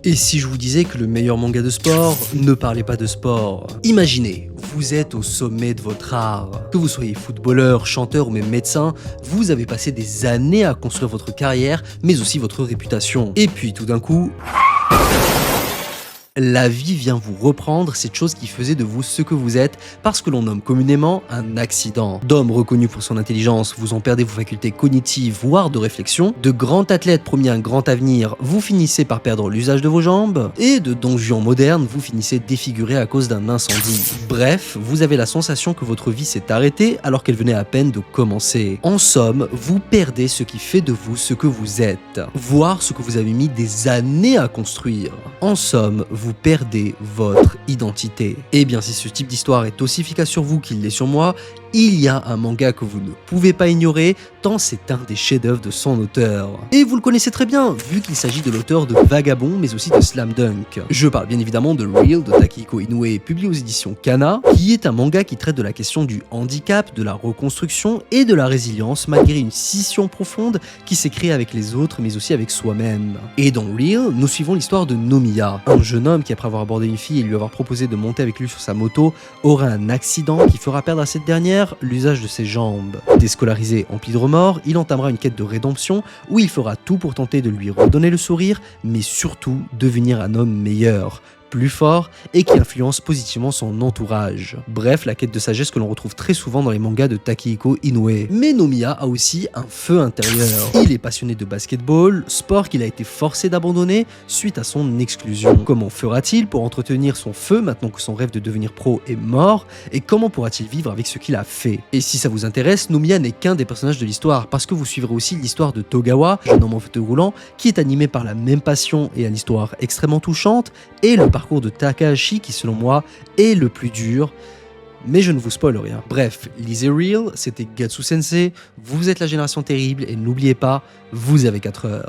Et si je vous disais que le meilleur manga de sport ne parlait pas de sport? Imaginez, vous êtes au sommet de votre art. Que vous soyez footballeur, chanteur ou même médecin, vous avez passé des années à construire votre carrière, mais aussi votre réputation. Et puis tout d'un coup, la vie vient vous reprendre cette chose qui faisait de vous ce que vous êtes, parce que l'on nomme communément un accident. D'homme reconnu pour son intelligence, vous en perdez vos facultés cognitives, voire de réflexion. De grand athlète promis un grand avenir, vous finissez par perdre l'usage de vos jambes. Et de don Juan moderne, vous finissez défiguré à cause d'un incendie. Bref, vous avez la sensation que votre vie s'est arrêtée alors qu'elle venait à peine de commencer. En somme, vous perdez ce qui fait de vous ce que vous êtes, voire ce que vous avez mis des années à construire. En somme, vous perdez votre identité. Et bien si ce type d'histoire est aussi efficace sur vous qu'il l'est sur moi, il y a un manga que vous ne pouvez pas ignorer, tant c'est un des chefs-d'œuvre de son auteur. Et vous le connaissez très bien, vu qu'il s'agit de l'auteur de Vagabond, mais aussi de Slam Dunk. Je parle bien évidemment de Real de Takehiko Inoue, publié aux éditions Kana, qui est un manga qui traite de la question du handicap, de la reconstruction et de la résilience, malgré une scission profonde qui s'est créée avec les autres, mais aussi avec soi-même. Et dans Real, nous suivons l'histoire de Nomiya, un jeune homme qui, après avoir abordé une fille et lui avoir proposé de monter avec lui sur sa moto, aura un accident qui fera perdre à cette dernière l'usage de ses jambes. Déscolarisé, empli de remords, il entamera une quête de rédemption où il fera tout pour tenter de lui redonner le sourire, mais surtout devenir un homme meilleur, plus fort et qui influence positivement son entourage. Bref, la quête de sagesse que l'on retrouve très souvent dans les mangas de Takehiko Inoue. Mais Nomiya a aussi un feu intérieur. Il est passionné de basketball, sport qu'il a été forcé d'abandonner suite à son exclusion. Comment fera-t-il pour entretenir son feu maintenant que son rêve de devenir pro est mort? Et comment pourra-t-il vivre avec ce qu'il a fait? Et si ça vous intéresse, Nomiya n'est qu'un des personnages de l'histoire, parce que vous suivrez aussi l'histoire de Togawa, jeune homme en fauteuil roulant, qui est animé par la même passion et à l'histoire extrêmement touchante, et le parcours de Takahashi qui selon moi est le plus dur, mais je ne vous spoil rien. Bref, lisez Real, c'était Gatsu Sensei, vous êtes la génération terrible et n'oubliez pas, vous avez 4 heures.